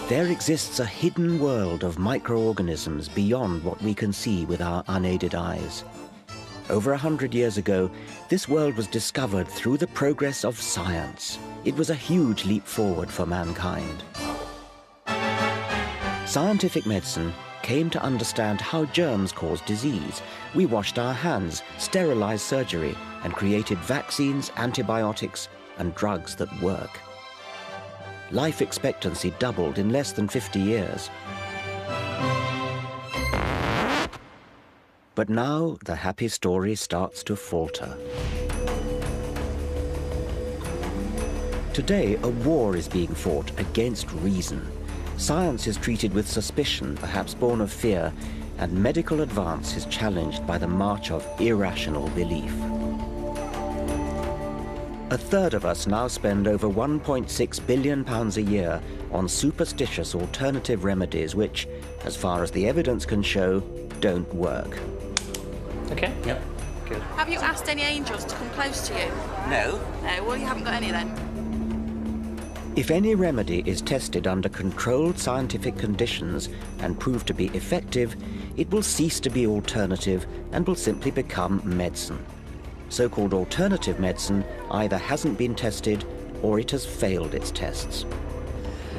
There exists a hidden world of microorganisms beyond what we can see with our unaided eyes. Over 100 years ago, this world was discovered through the progress of science. It was a huge leap forward for mankind. Scientific medicine came to understand how germs cause disease. We washed our hands, sterilized surgery, and created vaccines, antibiotics, and drugs that work. Life expectancy doubled in less than 50 years. But now the happy story starts to falter. Today, a war is being fought against reason. Science is treated with suspicion, perhaps born of fear, and medical advance is challenged by the march of irrational belief. A third of us now spend over £1.6 billion a year on superstitious alternative remedies which, as far as the evidence can show, don't work. Okay. Yep. Good. Have you asked any angels to come close to you? No. No, well, you haven't got any then. If any remedy is tested under controlled scientific conditions and proved to be effective, it will cease to be alternative and will simply become medicine. So-called alternative medicine either hasn't been tested or it has failed its tests.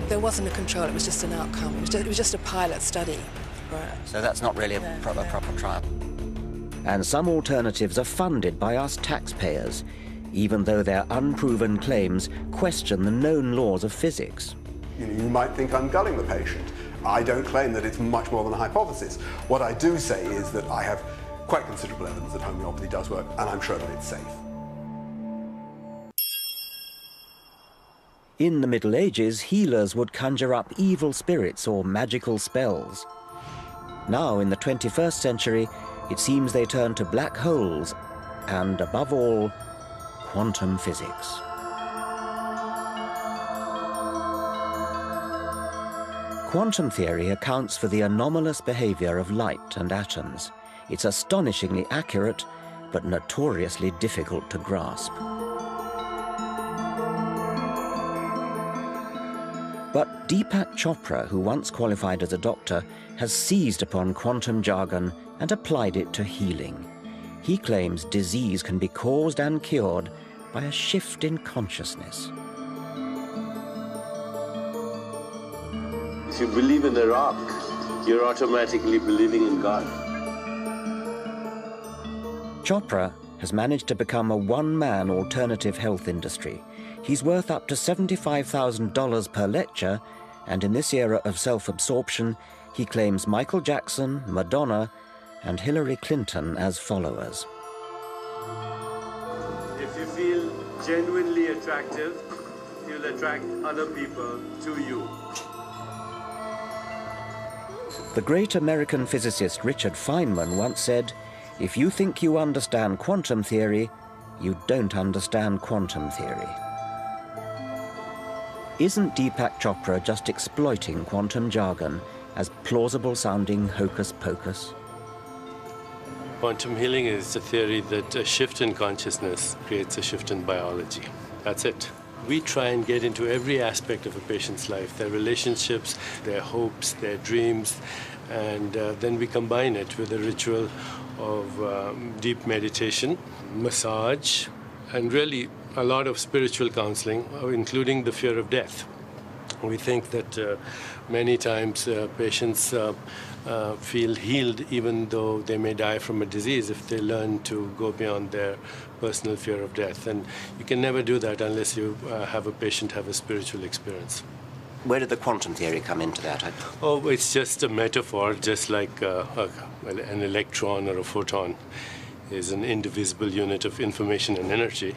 There wasn't a control, it was just an outcome. It was just a pilot study. Right. So that's not really a proper trial. And some alternatives are funded by us taxpayers, even though their unproven claims question the known laws of physics. You might think I'm gulling the patient. I don't claim that it's much more than a hypothesis. What I do say is that I have quite considerable evidence that homeopathy does work, and I'm sure that it's safe. In the Middle Ages, healers would conjure up evil spirits or magical spells. Now, in the 21st century, it seems they turn to black holes and, above all, quantum physics. Quantum theory accounts for the anomalous behavior of light and atoms. It's astonishingly accurate, but notoriously difficult to grasp. But Deepak Chopra, who once qualified as a doctor, has seized upon quantum jargon and applied it to healing. He claims disease can be caused and cured by a shift in consciousness. If you believe in a rock, you're automatically believing in God. Chopra has managed to become a one-man alternative health industry. He's worth up to $75,000 per lecture, and in this era of self-absorption, he claims Michael Jackson, Madonna, and Hillary Clinton as followers. If you feel genuinely attractive, you'll attract other people to you. The great American physicist Richard Feynman once said, "If you think you understand quantum theory, you don't understand quantum theory." Isn't Deepak Chopra just exploiting quantum jargon as plausible-sounding hocus-pocus? Quantum healing is a theory that a shift in consciousness creates a shift in biology. That's it. We try and get into every aspect of a patient's life, their relationships, their hopes, their dreams, and then we combine it with a ritual of deep meditation, massage, and really a lot of spiritual counseling, including the fear of death. We think that many times patients feel healed even though they may die from a disease if they learn to go beyond their personal fear of death. And you can never do that unless you have a patient have a spiritual experience. Where did the quantum theory come into that? Oh, it's just a metaphor, just like an electron or a photon is an indivisible unit of information and energy.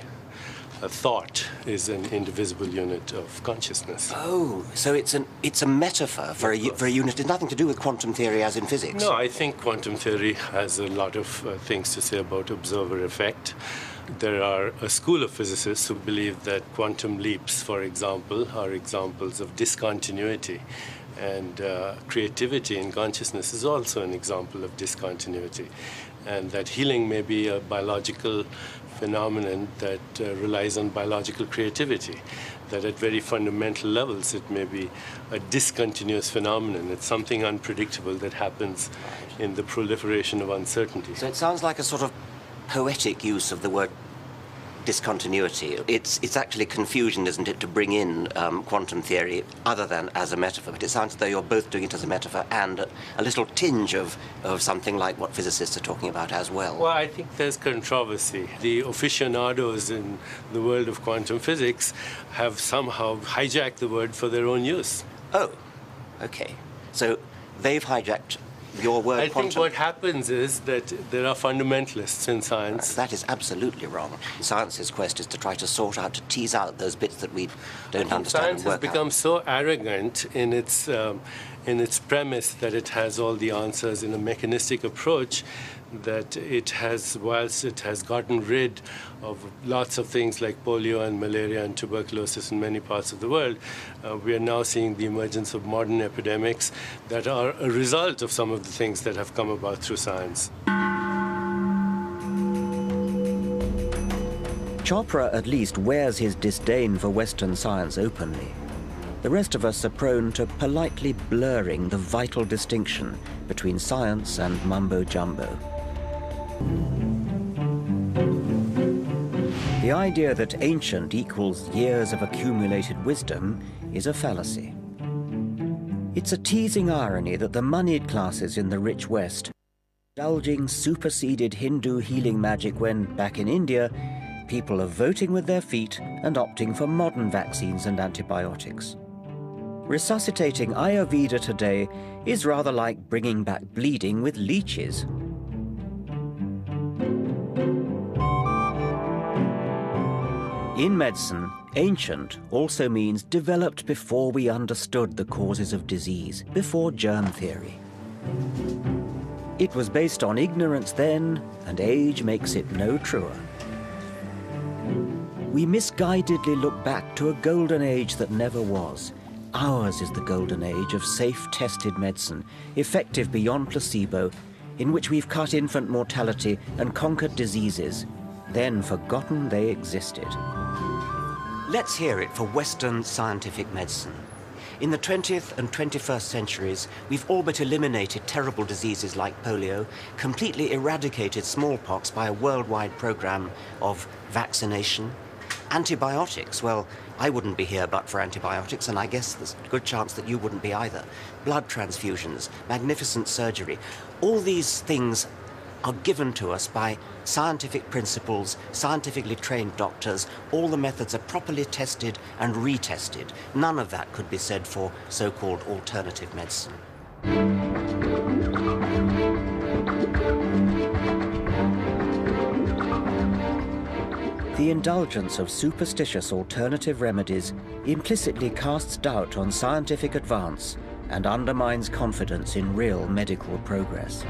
A thought is an indivisible unit of consciousness. Oh, so it's a metaphor for a unit. It's nothing to do with quantum theory as in physics. No, I think quantum theory has a lot of things to say about observer effect. There are a school of physicists who believe that quantum leaps, for example, are examples of discontinuity. And creativity in consciousness is also an example of discontinuity. And that healing may be a biological phenomenon that relies on biological creativity, that at very fundamental levels it may be a discontinuous phenomenon. It's something unpredictable that happens in the proliferation of uncertainty. So it sounds like a sort of poetic use of the word discontinuity. It's actually confusion, isn't it, to bring in quantum theory other than as a metaphor. But it sounds as though you're both doing it as a metaphor and a little tinge of something like what physicists are talking about as well. Well, I think there's controversy. The aficionados in the world of quantum physics have somehow hijacked the word for their own use. Oh, okay. So they've hijacked your word quantum. I think what happens is that there are fundamentalists in science. That is absolutely wrong. Science's quest is to try to sort out, to tease out those bits that we don't understand Science and work has become out. so arrogant in its premise that it has all the answers in a mechanistic approach that it has, whilst it has gotten rid of lots of things like polio and malaria and tuberculosis in many parts of the world, we are now seeing the emergence of modern epidemics that are a result of some of the things that have come about through science. Chopra at least wears his disdain for Western science openly. The rest of us are prone to politely blurring the vital distinction between science and mumbo-jumbo. The idea that ancient equals years of accumulated wisdom is a fallacy. It's a teasing irony that the moneyed classes in the rich West, indulging superseded Hindu healing magic when, back in India, people are voting with their feet and opting for modern vaccines and antibiotics. Resuscitating Ayurveda today is rather like bringing back bleeding with leeches. In medicine, ancient also means developed before we understood the causes of disease, before germ theory. It was based on ignorance then, and age makes it no truer. We misguidedly look back to a golden age that never was. Ours is the golden age of safe, tested medicine, effective beyond placebo, in which we've cut infant mortality and conquered diseases, then forgotten they existed. Let's hear it for Western scientific medicine. In the 20th and 21st centuries, we've all but eliminated terrible diseases like polio, completely eradicated smallpox by a worldwide program of vaccination. Antibiotics, well, I wouldn't be here but for antibiotics, and I guess there's a good chance that you wouldn't be either. Blood transfusions, magnificent surgery, all these things are given to us by scientific principles, scientifically trained doctors. All the methods are properly tested and retested. None of that could be said for so-called alternative medicine. The indulgence of superstitious alternative remedies implicitly casts doubt on scientific advance and undermines confidence in real medical progress.